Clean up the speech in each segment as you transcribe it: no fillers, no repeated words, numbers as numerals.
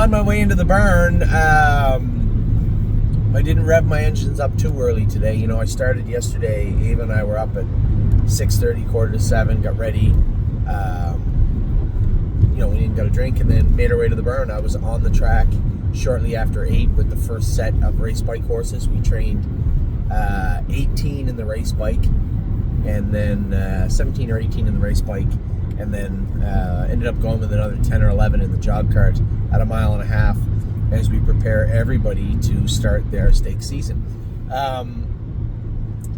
on my way into the barn. I didn't rev my engines up too early today. You know, I started yesterday. Ava and I were up at 6:30, 6:45, got ready. You know, we didn't got a drink and then made our way to the barn. I was on the track shortly after 8 with the first set of race bike horses. We trained 18 in the race bike, and then 17 or 18 in the race bike, and then ended up going with another 10 or 11 in the jog cart at 1.5 miles as we prepare everybody to start their stake season. A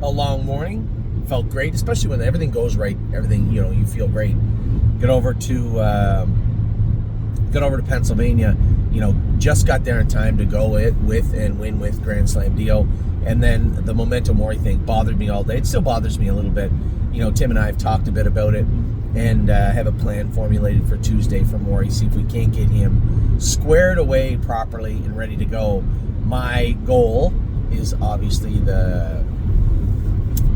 long morning, felt great, especially when everything goes right. Everything, you know, you feel great. Get over to Pennsylvania. You know, just got there in time to go with and win with Grand Slam Dio. And then the Memento Mori thing bothered me all day. It still bothers me a little bit. You know, Tim and I have talked a bit about it and have a plan formulated for Tuesday for Mori. See if we can't get him squared away properly and ready to go. My goal is obviously the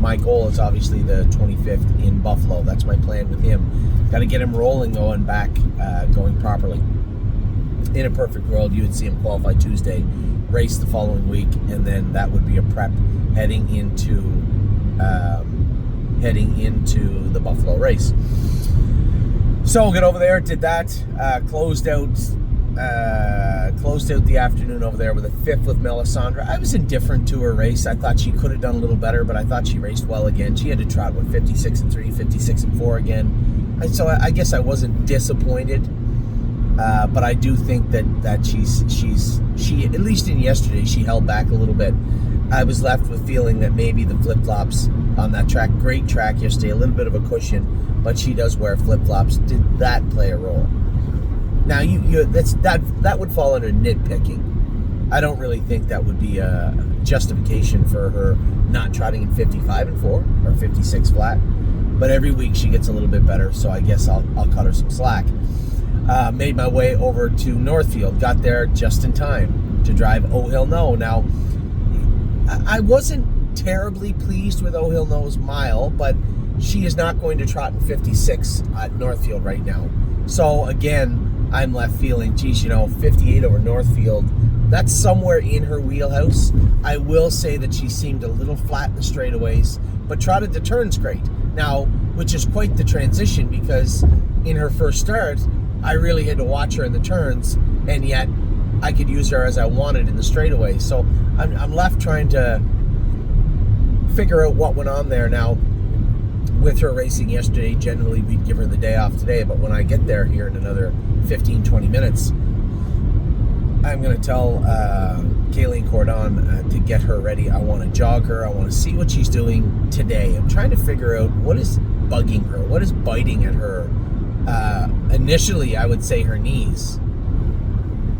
25th in Buffalo. That's my plan with him. Got to get him rolling, going properly. In a perfect world, you would see him qualify Tuesday, race the following week, and then that would be a prep heading into the Buffalo race. So we'll get over there, did that, closed out the afternoon over there with a 5th with Melisandre. I was indifferent to her race. I thought she could have done a little better, but I thought she raced well again. She had to trot with 56-3, 56-4 again. So I guess I wasn't disappointed, but I do think that she at least in yesterday, she held back a little bit. I was left with feeling that maybe the flip-flops on that track, great track yesterday, a little bit of a cushion, but she does wear flip-flops. Did that play a role? Now, that would fall under nitpicking. I don't really think that would be a justification for her not trotting in 55-4 or 56 flat. But every week she gets a little bit better, so I guess I'll cut her some slack. Made my way over to Northfield. Got there just in time to drive Oh Hill No. Now, I wasn't terribly pleased with Oh Hill No's mile, but she is not going to trot in 56 at Northfield right now. So again, I'm left feeling, geez, 58 over Northfield, that's somewhere in her wheelhouse. I will say that she seemed a little flat in the straightaways, but trotted the turns great. Now, which is quite the transition, because in her first start, I really had to watch her in the turns, and yet I could use her as I wanted in the straightaways. So I'm left trying to figure out what went on there. Now, with her racing yesterday, generally we'd give her the day off today, but when I get there here in another 15-20 minutes, I'm going to tell Kayleen Cordon to get her ready. I want to jog her. I want to see what she's doing today. I'm trying to figure out what is bugging her, what is biting at her. Initially, I would say her knees,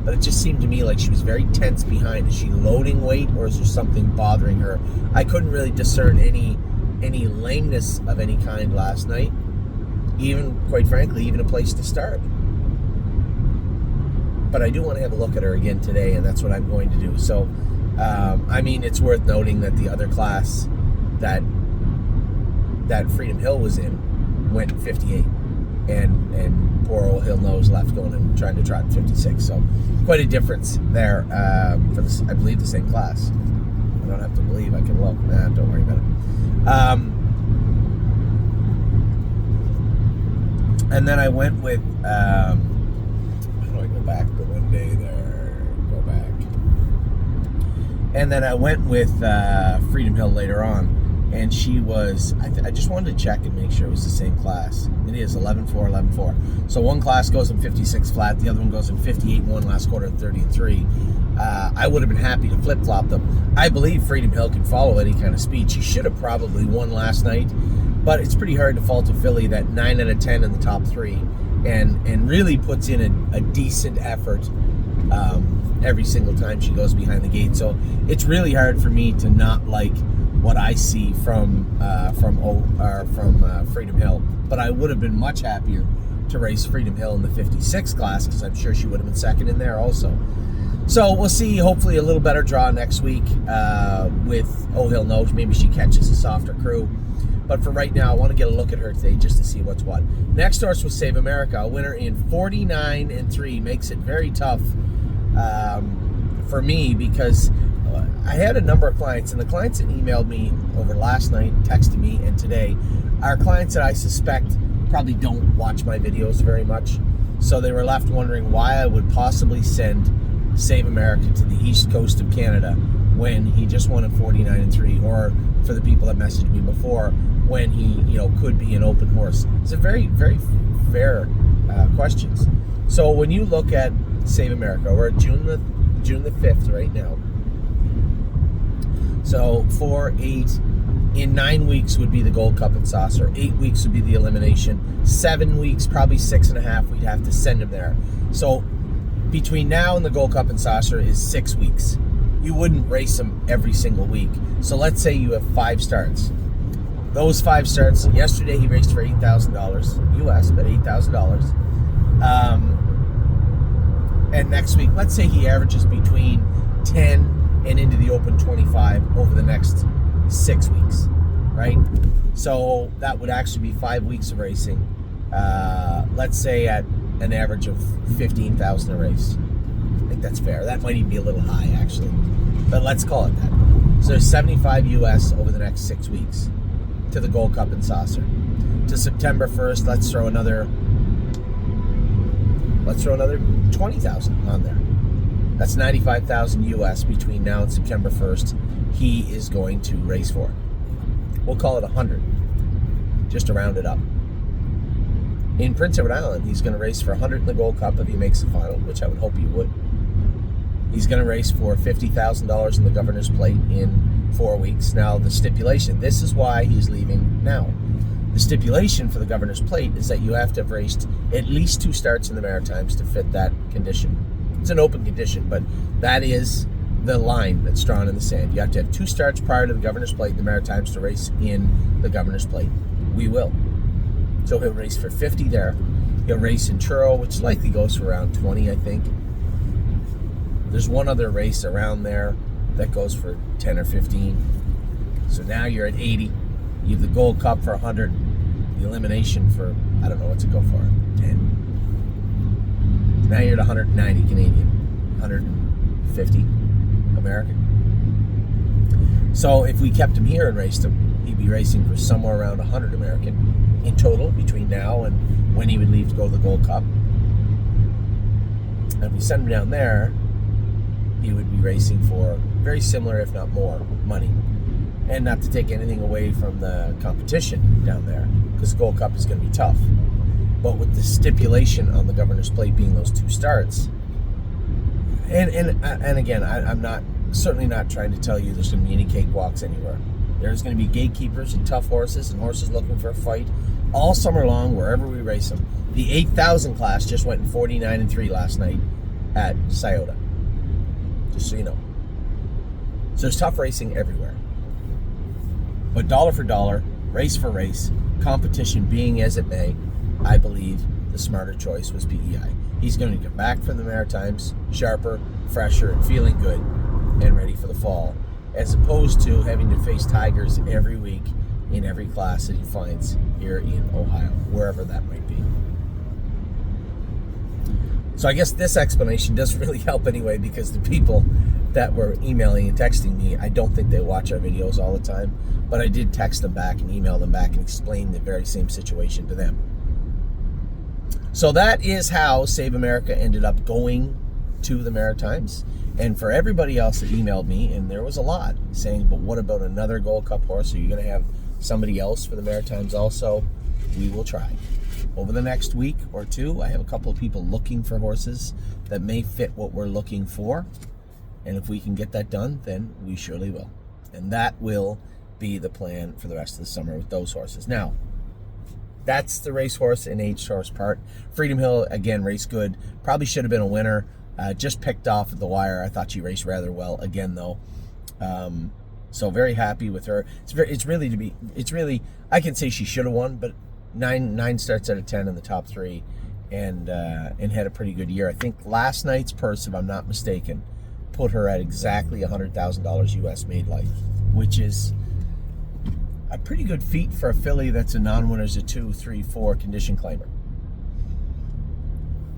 but it just seemed to me like she was very tense behind. Is she loading weight, or is there something bothering her? I couldn't really discern any lameness of any kind last night, even, quite frankly, even a place to start. But I do want to have a look at her again today, and that's what I'm going to do. So, it's worth noting that the other class that Freedom Hill was in went 58, and poor old Hill Nose left going and trying to trot in 56. So, quite a difference there for this, I believe, the same class. I don't have to believe. I can look. Don't worry about it. And then I went with, how do I go back the one day there? Go back. And then I went with Freedom Hill later on, and she was, I just wanted to check and make sure it was the same class. It is 11-4, 11-4. So one class goes in 56 flat, the other one goes in 58-1 last quarter and 30-3. I would have been happy to flip-flop them. I believe Freedom Hill can follow any kind of speed. She should have probably won last night, but it's pretty hard to fault a filly that 9 out of 10 in the top 3 and really puts in a decent effort every single time she goes behind the gate. So it's really hard for me to not like what I see from Freedom Hill. But I would have been much happier to race Freedom Hill in the 56 class, because I'm sure she would have been second in there also. So we'll see, hopefully a little better draw next week with Oh Hill No. Maybe she catches a softer crew. But for right now, I want to get a look at her today just to see what's what. Next horse was Save America, a winner in 49-3. Makes it very tough for me, because I had a number of clients, and the clients that emailed me over last night, texted me, and today are clients that I suspect probably don't watch my videos very much. So they were left wondering why I would possibly send Save America to the east coast of Canada when he just won at 49-3, or for the people that messaged me before, when he could be an open horse. It's a very, very fair questions. So when you look at Save America, we're at June the 5th right now. So 4, 8, in 9 weeks would be the Gold Cup and Saucer. 8 weeks would be the elimination. 7 weeks, probably 6.5, we'd have to send him there. So between now and the Gold Cup and Saucer is 6 weeks. You wouldn't race him every single week. So let's say you have 5 starts. Those 5 starts, yesterday he raced for $8,000 US, but $8,000. And next week, let's say he averages between 10 and into the Open 25 over the next 6 weeks, right? So that would actually be 5 weeks of racing. Let's say at an average of $15,000 a race. I think that's fair. That might even be a little high, actually, but let's call it that. So there's 75 US over the next 6 weeks to the Gold Cup and Saucer. To September 1st, let's throw another 20,000 on there. That's 95,000 US between now and September 1st. He is going to race for. We'll call it 100, just to round it up. In Prince Edward Island, he's going to race for 100 in the Gold Cup if he makes the final, which I would hope he would. He's going to race for $50,000 in the Governor's Plate in 4 weeks. Now, the stipulation, this is why he's leaving now. The stipulation for the Governor's Plate is that you have to have raced at least 2 starts in the Maritimes to fit that condition. It's an open condition, but that is the line that's drawn in the sand. You have to have 2 starts prior to the Governor's Plate in the Maritimes to race in the Governor's Plate. We will. So he'll race for 50 there. He'll race in Truro, which likely goes for around 20, I think. There's one other race around there that goes for 10 or 15. So now you're at 80. You have the Gold Cup for 100. The elimination for, I don't know what's it go for, 10. Now you're at 190 Canadian, 150 American. So if we kept him here and raced him, he'd be racing for somewhere around 100 American in total between now and when he would leave to go to the Gold Cup. And if we send him down there, he would be racing for very similar, if not more, money. And not to take anything away from the competition down there, because the Gold Cup is going to be tough. But with the stipulation on the Governor's Plate being those 2 starts, and again, I'm certainly not trying to tell you there's going to be any cakewalks anywhere. There's going to be gatekeepers and tough horses and horses looking for a fight all summer long wherever we race them. The 8,000 class just went in 49-3 last night at Scioto, just so you know. So there's tough racing everywhere. But dollar for dollar, race for race, competition being as it may, I believe the smarter choice was PEI. He's going to come back from the Maritimes sharper, fresher, and feeling good and ready for the fall, as opposed to having to face tigers every week in every class that he finds here in Ohio, wherever that might be. So I guess this explanation doesn't really help anyway, because the people that were emailing and texting me, I don't think they watch our videos all the time, but I did text them back and email them back and explain the very same situation to them. So that is how Save America ended up going to the Maritimes. And for everybody else that emailed me, and there was a lot, saying, but what about another Gold Cup horse? Are you going to have somebody else for the Maritimes also? We will try. Over the next week or 2, I have a couple of people looking for horses that may fit what we're looking for. And if we can get that done, then we surely will. And that will be the plan for the rest of the summer with those horses. Now, that's the Racehorse and aged horse part. Freedom Hill, again, raced good. Probably should have been a winner. Just picked off at the wire. I thought she raced rather well again, though. So very happy with her. It's really. I can say she should have won, but nine starts out of 10 in the top 3, and had a pretty good year. I think last night's purse, if I'm not mistaken, put her at exactly $100,000 US made life, which is a pretty good feat for a filly that's a non-winner as a 2, 3, 4 condition claimer.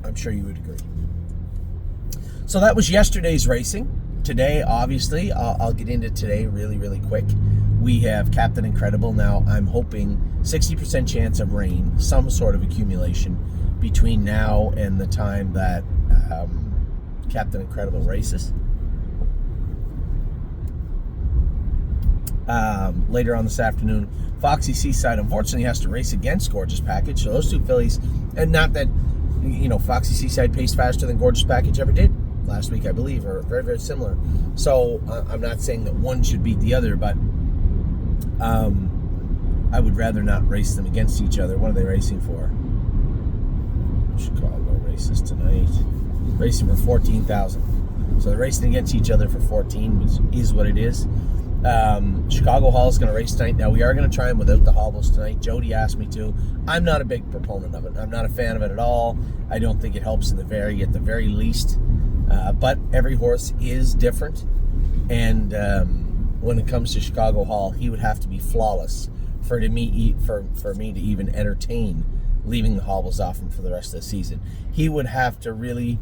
I'm sure you would agree. So that was yesterday's racing. Today, obviously, I'll get into today really, really quick. We have Captain Incredible. Now, I'm hoping 60% chance of rain, some sort of accumulation between now and the time that Captain Incredible races. Later on this afternoon, Foxy Seaside unfortunately has to race against Gorgeous Package. So those two fillies, and not that, Foxy Seaside paced faster than Gorgeous Package ever did last week, I believe, or very, very similar. So I'm not saying that one should beat the other, but I would rather not race them against each other. What are they racing for? Chicago races tonight. Racing for 14,000. So they're racing against each other for 14, which is what it is. Chicago Hall is going to race tonight. Now, we are going to try them without the hobbles tonight. Jody asked me to. I'm not a big proponent of it. I'm not a fan of it at all. I don't think it helps at the very least. But every horse is different. And when it comes to Chicago Hall, he would have to be flawless for me to even entertain leaving the hobbles off him for the rest of the season. He would have to really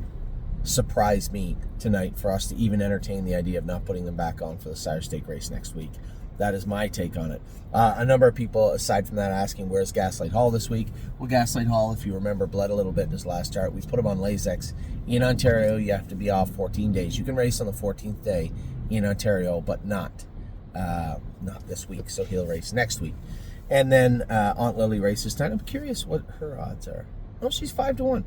surprise me tonight for us to even entertain the idea of not putting them back on for the Sire Stake race next week. That is my take on it. A number of people, aside from that, asking, where's Gaslight Hall this week? Well, Gaslight Hall, if you remember, bled a little bit in his last start. We put him on Lasix. In Ontario, you have to be off 14 days. You can race on the 14th day in Ontario, but not this week. So he'll race next week. And then Aunt Lily races tonight. I'm curious what her odds are. Oh, she's 5-1.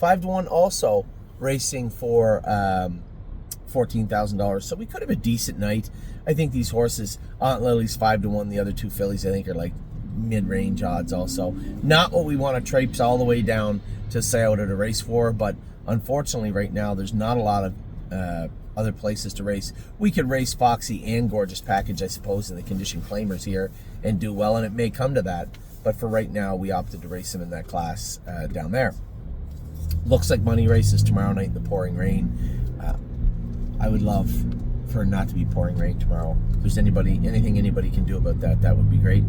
5-1 also, racing for $14,000. So we could have a decent night. I think these horses, Aunt Lily's 5-1. The other two fillies, I think, are like mid-range odds also. Not what we want to traipse all the way down to Scioto to race for, but unfortunately right now there's not a lot of other places to race. We could race Foxy and Gorgeous Package, I suppose, in the condition claimers here and do well, and it may come to that. But for right now, we opted to race them in that class down there. Looks like money races tomorrow night in the pouring rain. I would love for it not to be pouring rain tomorrow. If there's anything anybody can do about that, that would be great.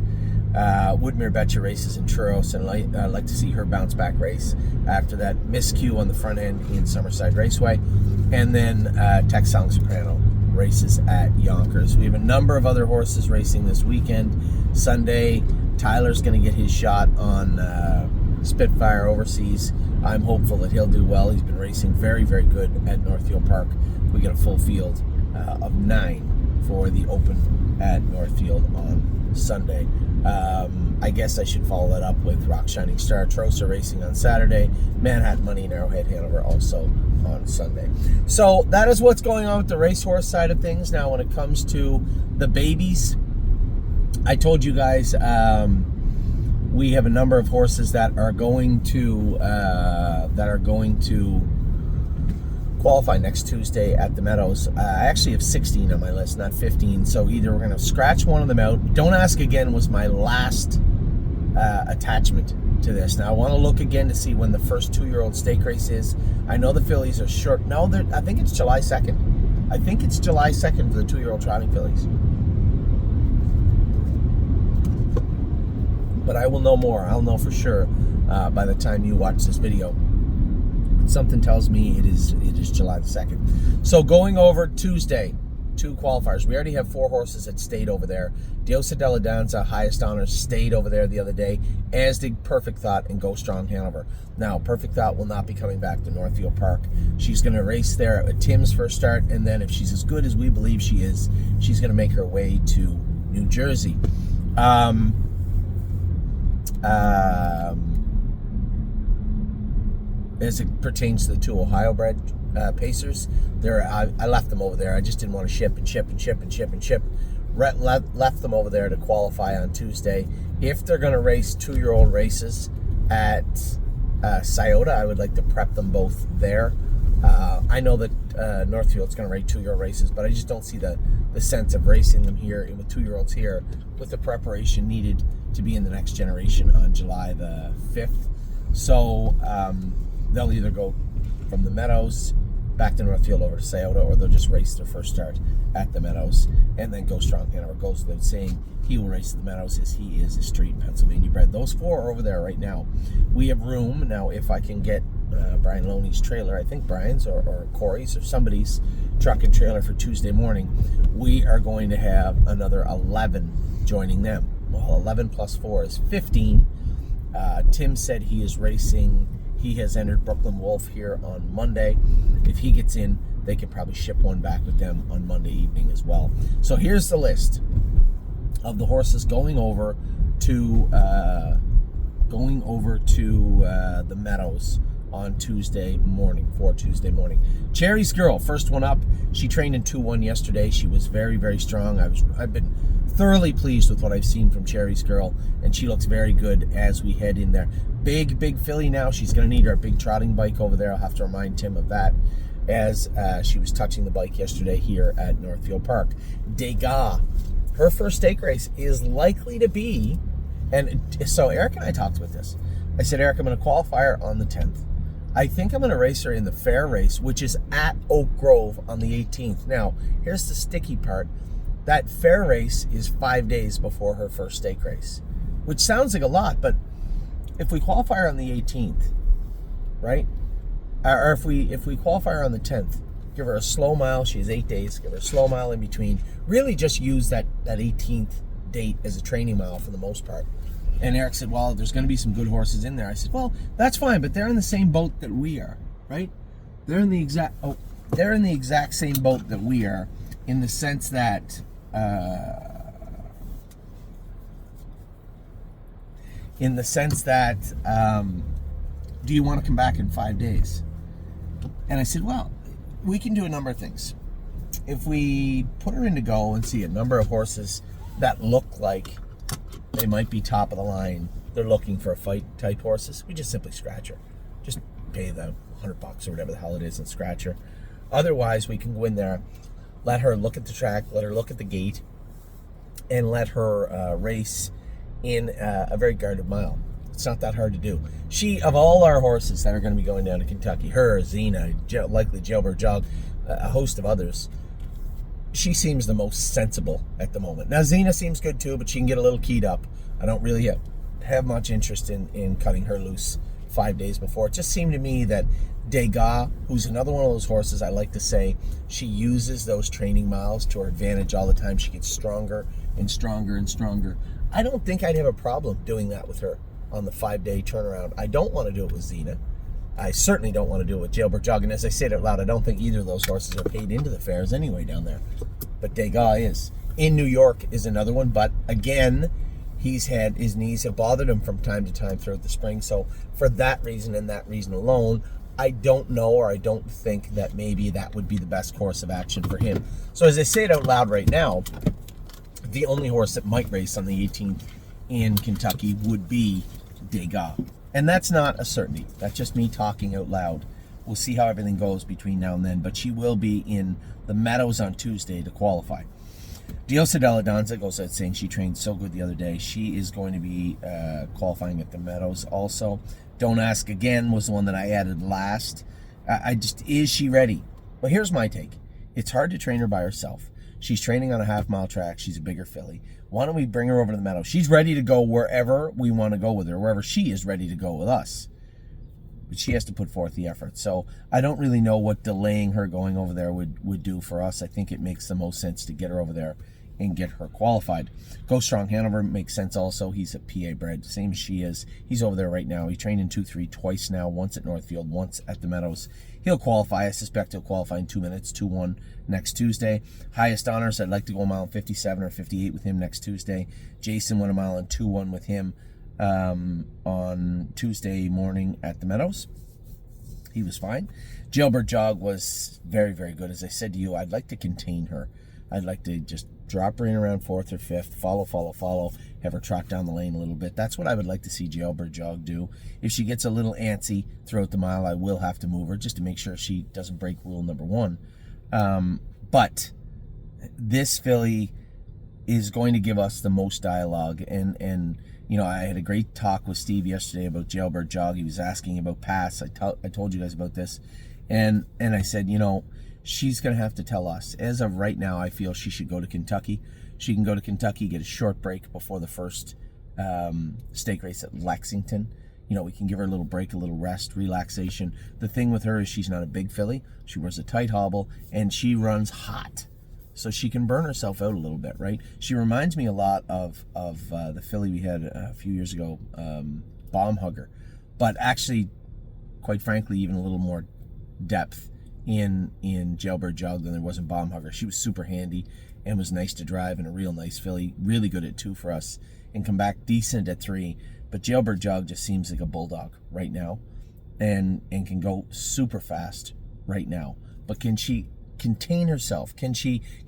Woodmere Betcha races in Churros, and I'd like to see her bounce back race after that miscue on the front end in Summerside Raceway. And then Texan Soprano races at Yonkers. We have a number of other horses racing this weekend. Sunday, Tyler's going to get his shot on Spitfire Overseas. I'm hopeful that he'll do well. He's been racing very, very good at Northfield Park. We get a full field of 9 for the Open at Northfield on Sunday. I guess I should follow that up with Rock Shining Star Trosa racing on Saturday. Manhattan Money and Arrowhead Hanover also on Sunday. So that is what's going on with the racehorse side of things. Now, when it comes to the babies, I told you guys we have a number of horses that are going to qualify next Tuesday at the Meadows. I actually have 16 on my list, not 15. So either we're going to scratch one of them out. Don't Ask Again was my last attachment to this. Now I want to look again to see when the first 2-year-old stake race is. I know the fillies are short. No, I think it's July 2nd. I think it's July 2nd for the 2-year-old trotting fillies. But I will know more. I'll know for sure by the time you watch this video. Something tells me it is July the 2nd. So going over Tuesday, 2 qualifiers. We already have 4 horses that stayed over there. Diosa Della Danza, Highest Honor, stayed over there the other day, as did Perfect Thought and Go Strong Hanover. Now, Perfect Thought will not be coming back to Northfield Park. She's going to race there at Tim's first start, and then if she's as good as we believe she is, she's going to make her way to New Jersey. As it pertains to the 2 Ohio-bred Pacers, I left them over there. I just didn't want to ship. Left them over there to qualify on Tuesday. If they're going to race 2-year-old races at Scioto, I would like to prep them both there. I know that Northfield's going to race 2-year-old races, but I just don't see the sense of racing them here with 2-year-olds here with the preparation needed to be in the next generation on July the 5th. So they'll either go from the Meadows back to Northfield over to Scioto, or they'll just race their first start at the Meadows, and then Go Strong Hanover goes without saying he will race at the Meadows, as he is a straight Pennsylvania bred. Those 4 are over there right now. We have room now. If I can get Brian Loney's trailer, I think Brian's or Corey's or somebody's truck and trailer for Tuesday morning, we are going to have another 11 joining them. Well, 11 plus 4 is 15. Tim said he is racing. He has entered Brooklyn Wolf here on Monday. If he gets in, they could probably ship one back with them on Monday evening as well. So here's the list of the horses going over to the Meadows on Tuesday morning, for Tuesday morning. Cherry's Girl, first one up. She trained in 2-1 yesterday. She was very, very strong. I've been thoroughly pleased with what I've seen from Cherry's Girl, and she looks very good as we head in there. Big filly now. She's going to need our big trotting bike over there. I'll have to remind Tim of that as she was touching the bike yesterday here at Northfield Park. Degas, her first stake race is likely to be, and so Eric and I talked about this. I said, Eric, I'm going to qualify her on the 10th. I think I'm going to race her in the fair race, which is at Oak Grove on the 18th. Now, here's the sticky part. That fair race is 5 days before her first stake race, which sounds like a lot, but if we qualify her on the 18th, right? Or if we qualify her on the 10th, give her a slow mile. She has 8 days. Give her a slow mile in between. Really just use that 18th date as a training mile for the most part. And Eric said, well, there's going to be some good horses in there. I said, well, that's fine, but they're in the same boat that we are, right? They're in the exact same boat that we are, in the sense that do you want to come back in 5 days? And I said, well, we can do a number of things. If we put her in to go and see a number of horses that look like they might be top of the line, they're looking for a fight type horses, we just simply scratch her. Just pay the $100 or whatever the hell it is and scratch her. Otherwise, we can go in there, let her look at the track, let her look at the gate, and let her race in a very guarded mile. It's not that hard to do. She, of all our horses that are going to be going down to Kentucky, her, Xena, likely Jailbird Jog, a host of others, she seems the most sensible at the moment. Now, Xena seems good too, but she can get a little keyed up. I don't really have much interest in cutting her loose 5 days before. It just seemed to me that Degas, who's another one of those horses I like to say, she uses those training miles to her advantage all the time. She gets stronger and stronger and stronger. I don't think I'd have a problem doing that with her on the 5-day turnaround. I don't want to do it with Xena. I certainly don't want to do it with Jailbird Jog. And as I say it out loud, I don't think either of those horses are paid into the fairs anyway down there. But Degas is. In New York is another one. But again, his knees have bothered him from time to time throughout the spring. So for that reason and that reason alone, I don't know, or I don't think that maybe that would be the best course of action for him. So as I say it out loud right now, the only horse that might race on the 18th in Kentucky would be Degas. And that's not a certainty. That's just me talking out loud. We'll see how everything goes between now and then. But she will be in the Meadows on Tuesday to qualify. Diosa Della Danza goes out saying she trained so good the other day. She is going to be qualifying at the Meadows also. Don't Ask Again was the one that I added last. Is she ready? Well, here's my take. It's hard to train her by herself. She's training on a half-mile track. She's a bigger filly. Why don't we bring her over to the Meadows? She's ready to go wherever we want to go with her, wherever she is ready to go with us. But she has to put forth the effort. So I don't really know what delaying her going over there would do for us. I think it makes the most sense to get her over there and get her qualified. Go Strong Hanover makes sense also. He's a PA bred, same as she is. He's over there right now. He trained in 2-3 twice now, once at Northfield, once at the Meadows. He'll qualify. I suspect he'll qualify in 2 minutes, 2-1 next Tuesday. Highest Honors, I'd like to go a mile in 57 or 58 with him next Tuesday. Jason went a mile in 2-1 with him on Tuesday morning at the Meadows. He was fine. Jailbird Jog was very, very good. As I said to you, I'd like to contain her. I'd like to just drop her in around 4th or 5th, follow, have her trot down the lane a little bit. That's what I would like to see Jailbird Jog do. If she gets a little antsy throughout the mile, I will have to move her just to make sure she doesn't break rule number 1. But this filly is going to give us the most dialogue. And you know, I had a great talk with Steve yesterday about Jailbird Jog. He was asking about Pass. I told you guys about this. And I said, you know, she's going to have to tell us. As of right now, I feel she should go to Kentucky. She can go to Kentucky, get a short break before the first stake race at Lexington. we can give her a little break, a little rest, relaxation. The thing with her is she's not a big filly. She wears a tight hobble, and she runs hot. So she can burn herself out a little bit, right? She reminds me a lot of the filly we had a few years ago, Bomb Hugger. But actually, quite frankly, even a little more depth in Jailbird Jog than there was in Bomb Hugger. She was super handy and was nice to drive, and a real nice filly. Really good at 2 for us, and come back decent at 3. But Jailbird Jog just seems like a bulldog right now, and can go super fast right now. But can she contain herself? Can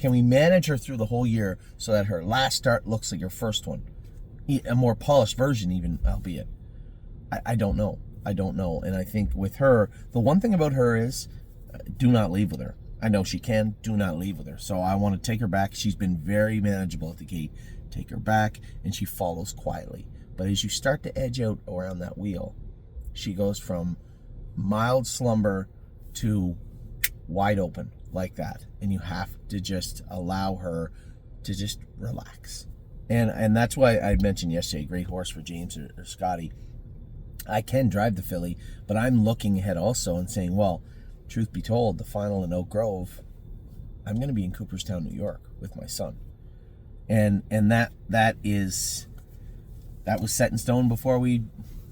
we manage her through the whole year so that her last start looks like her first one? A more polished version even, albeit. I don't know. And I think with her, the one thing about her is, do not leave with her. I know she can. Do not leave with her. So I want to take her back. She's been very manageable at the gate. Take her back, and she follows quietly. But as you start to edge out around that wheel, she goes from mild slumber to wide open like that. And you have to just allow her to just relax. And that's why I mentioned yesterday, great horse for James or Scotty. I can drive the filly, but I'm looking ahead also and saying, well, truth be told, the final in Oak Grove, I'm going to be in Cooperstown, New York with my son. And that was set in stone before we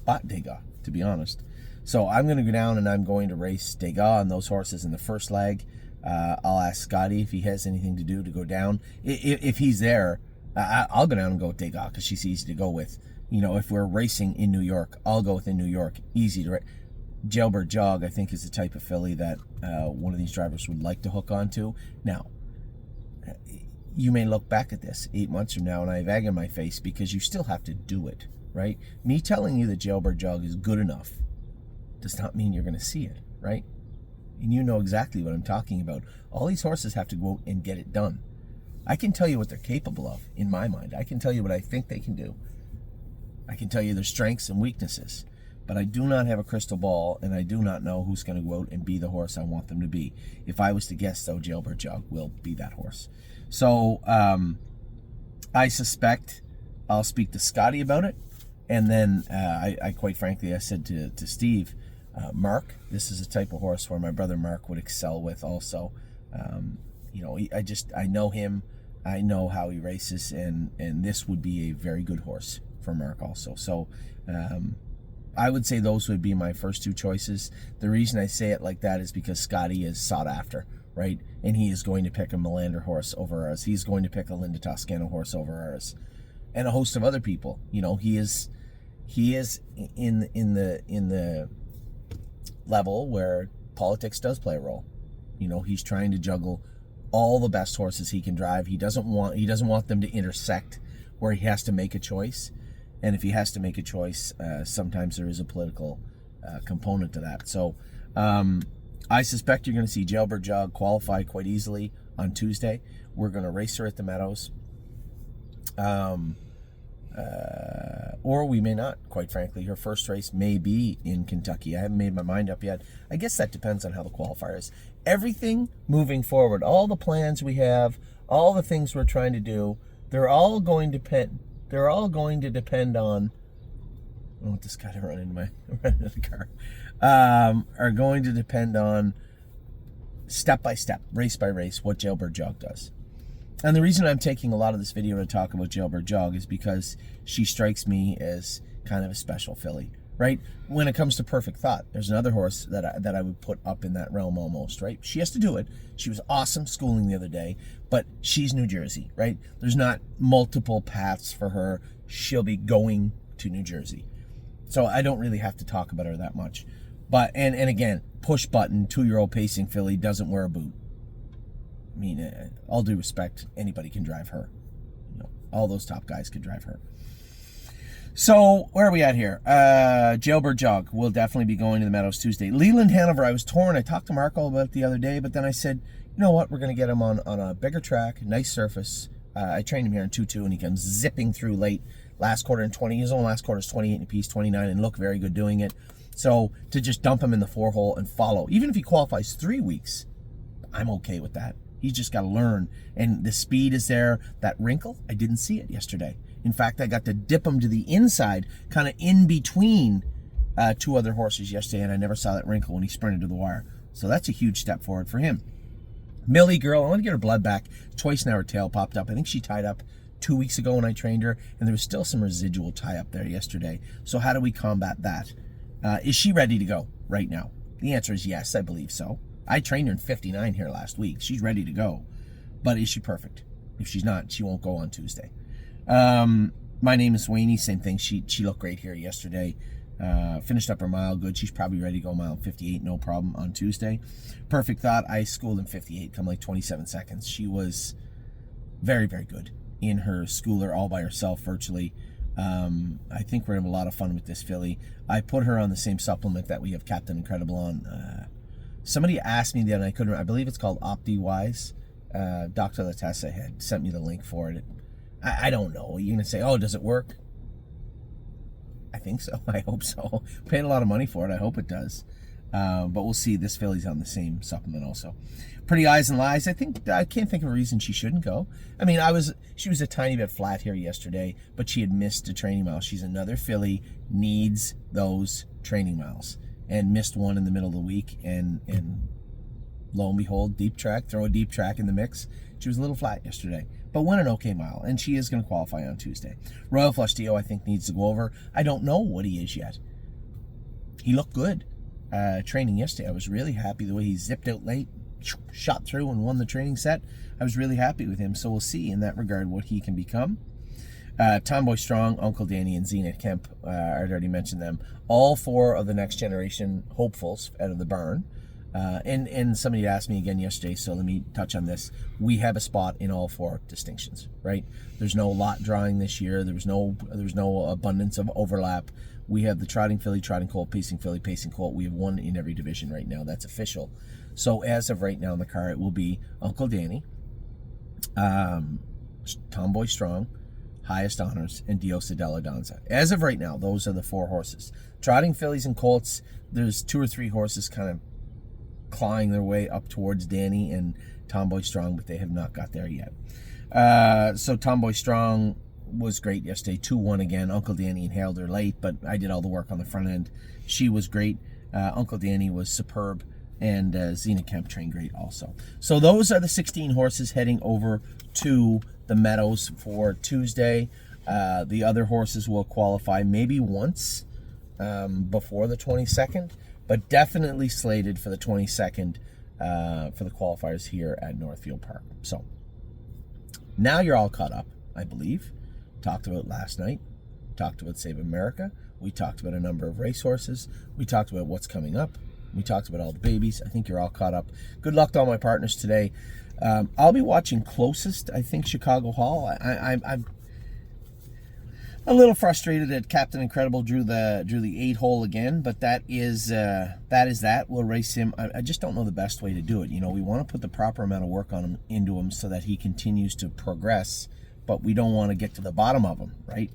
bought Degas, to be honest. So I'm going to go down and I'm going to race Degas and those horses in the first leg. I'll ask Scotty if he has anything to do to go down. If he's there, I'll go down and go with Degas because she's easy to go with. If we're racing in New York, I'll go within New York. Easy to race. Jailbird Jog, I think, is the type of filly that one of these drivers would like to hook onto. Now, you may look back at this 8 months from now and I have egg in my face because you still have to do it, right? Me telling you that Jailbird Jog is good enough does not mean you're going to see it, right? And you know exactly what I'm talking about. All these horses have to go out and get it done. I can tell you what they're capable of in my mind. I can tell you what I think they can do. I can tell you their strengths and weaknesses. But I do not have a crystal ball, and I do not know who's going to go out and be the horse I want them to be. If I was to guess, though, Jailbird Jog will be that horse. So I suspect I'll speak to Scotty about it. And then I quite frankly, I said to Steve, Mark, this is a type of horse where my brother Mark would excel with also. I know him. I know how he races, and this would be a very good horse for Mark also. So I would say those would be my first 2 choices. The reason I say it like that is because Scotty is sought after, right? And he is going to pick a Melander horse over ours. He's going to pick a Linda Toscano horse over ours, and a host of other people. He is in the level where politics does play a role. He's trying to juggle all the best horses he can drive. He doesn't want them to intersect where he has to make a choice. And if he has to make a choice, sometimes there is a political component to that. So I suspect you're going to see Jailbird Jog qualify quite easily on Tuesday. We're going to race her at the Meadows. Or we may not, quite frankly. Her first race may be in Kentucky. I haven't made my mind up yet. I guess that depends on how the qualifier is. Everything moving forward, all the plans we have, all the things we're trying to do, they're all going to depend on. I don't want this guy to run into the car. Are going to depend on step by step, race by race, what Jailbird Jog does. And the reason I'm taking a lot of this video to talk about Jailbird Jog is because she strikes me as kind of a special filly, right? When it comes to Perfect Thought, there's another horse that I would put up in that realm almost, right? She has to do it. She was awesome schooling the other day, but she's New Jersey, right? There's not multiple paths for her. She'll be going to New Jersey. So I don't really have to talk about her that much. But, and again, push button, 2-year-old pacing filly, doesn't wear a boot. I mean, all due respect, anybody can drive her. All those top guys could drive her. So, where are we at here? Jailbird Jog will definitely be going to the Meadows Tuesday. Leland Hanover, I was torn. I talked to Marco about it the other day, but then I said, you know what? We're going to get him on a bigger track, nice surface. I trained him here in 2-2, and he comes zipping through late. Last quarter in 20. His own last quarter is 28 and a piece, 29, and look very good doing it. So, to just dump him in the 4-hole and follow, even if he qualifies 3 weeks, I'm okay with that. He's just got to learn, and the speed is there. That wrinkle, I didn't see it yesterday. In fact, I got to dip him to the inside, kind of in between 2 other horses yesterday, and I never saw that wrinkle when he sprinted to the wire. So that's a huge step forward for him. Millie girl, I want to get her blood back. Twice now her tail popped up. I think she tied up 2 weeks ago when I trained her, and there was still some residual tie up there yesterday. So how do we combat that? Is she ready to go right now? The answer is yes, I believe so. I trained her in 59 here last week. She's ready to go. But is she perfect? If she's not, she won't go on Tuesday. My name is Wayne. Same thing. She looked great here yesterday. Finished up her mile good. She's probably ready to go mile 58, no problem, on Tuesday. Perfect Thought, I schooled in 58, come like 27 seconds. She was very, very good in her schooler all by herself virtually. I think we're going to have a lot of fun with this filly. I put her on the same supplement that we have Captain Incredible on. Somebody asked me the other night, I believe it's called OptiWise. Dr. Latessa had sent me the link for it. I don't know. You're going to say, oh, does it work? I think so. I hope so. Paid a lot of money for it. I hope it does. But we'll see. This filly's on the same supplement also. Pretty Eyes and Lies. I can't think of a reason she shouldn't go. I mean, she was a tiny bit flat here yesterday, but she had missed a training mile. She's another filly, needs those training miles, and missed one in the middle of the week. And lo and behold, deep track. Throw a deep track in the mix. She was a little flat yesterday, but won an okay mile, and she is going to qualify on Tuesday. Royal Flush Dio, I think, needs to go over. I don't know what he is yet. He looked good training yesterday. I was really happy the way he zipped out late, shot through, and won the training set. I was really happy with him, so we'll see in that regard what he can become. Tomboy Strong, Uncle Danny, and Zenith Kemp, I'd already mentioned them. All 4 of the next generation hopefuls out of the barn. And somebody asked me again yesterday, so let me touch on this. We have a spot in all 4 distinctions, right? There's no lot drawing this year. There's no abundance of overlap. We have the trotting filly, trotting colt, pacing filly, pacing colt. We have 1 in every division right now. That's official. So as of right now in the car, it will be Uncle Danny, Tomboy Strong, Highest Honors, and Diosa Della Danza. As of right now, those are the 4 horses. Trotting fillies and colts, there's 2 or 3 horses kind of clawing their way up towards Danny and Tomboy Strong, but they have not got there yet. So Tomboy Strong was great yesterday, 2-1 again. Uncle Danny inhaled her late, but I did all the work on the front end. She was great. Uncle Danny was superb, and Zena Kemp trained great also. So those are the 16 horses heading over to the Meadows for Tuesday. The other horses will qualify maybe once before the 22nd, but definitely slated for the 22nd for the qualifiers here at Northfield Park. So now you're all caught up, I believe. Talked about last night, talked about Save America, we talked about a number of racehorses, we talked about what's coming up, we talked about all the babies. I think you're all caught up. Good luck to all my partners today. I'll be watching closest, I think, Chicago Hall. I'm a little frustrated that Captain Incredible drew the 8-hole again, but that is that. We'll race him. I just don't know the best way to do it. You know, we want to put the proper amount of work on him into him so that he continues to progress, but we don't want to get to the bottom of him, right?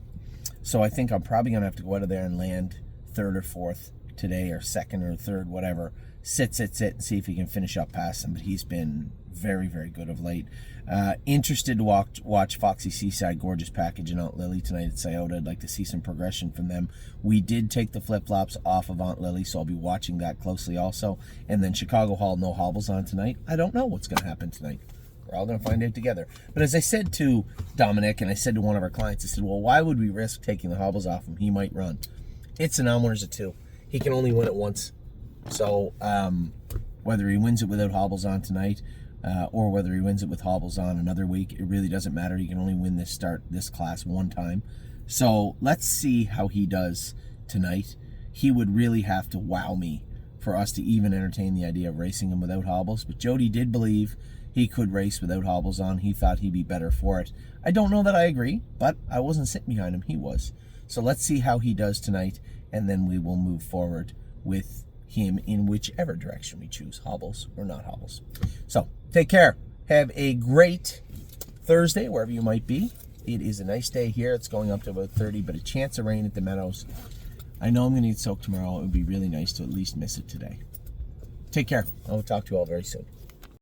So I think I'm probably going to have to go out of there and land 3rd or 4th today, or 2nd or 3rd, whatever. Sit, and see if he can finish up past him, but he's been very, very good of late. Interested to watch Foxy Seaside, gorgeous package, and Aunt Lily tonight at Scioto. I'd like to see some progression from them. We did take the flip-flops off of Aunt Lily, so I'll be watching that closely also. And then Chicago Hall, no hobbles on tonight. I don't know what's going to happen tonight. We're all going to find out together. But as I said to Dominic, and I said to one of our clients, I said, well, why would we risk taking the hobbles off him? He might run. It's an on-winners of 2. He can only win it once. So whether he wins it without hobbles on tonight or whether he wins it with hobbles on another week, it really doesn't matter. He can only win this class one time. So let's see how he does tonight. He would really have to wow me for us to even entertain the idea of racing him without hobbles. But Jody did believe he could race without hobbles on. He thought he'd be better for it. I don't know that I agree, but I wasn't sitting behind him. He was. So let's see how he does tonight, and then we will move forward with him in whichever direction we choose, hobbles or not hobbles. So take care. Have a great Thursday, wherever you might be. It is a nice day here. It's going up to about 30, but a chance of rain at the Meadows. I know I'm going to get soaked tomorrow. It would be really nice to at least miss it today. Take care. I will talk to you all very soon.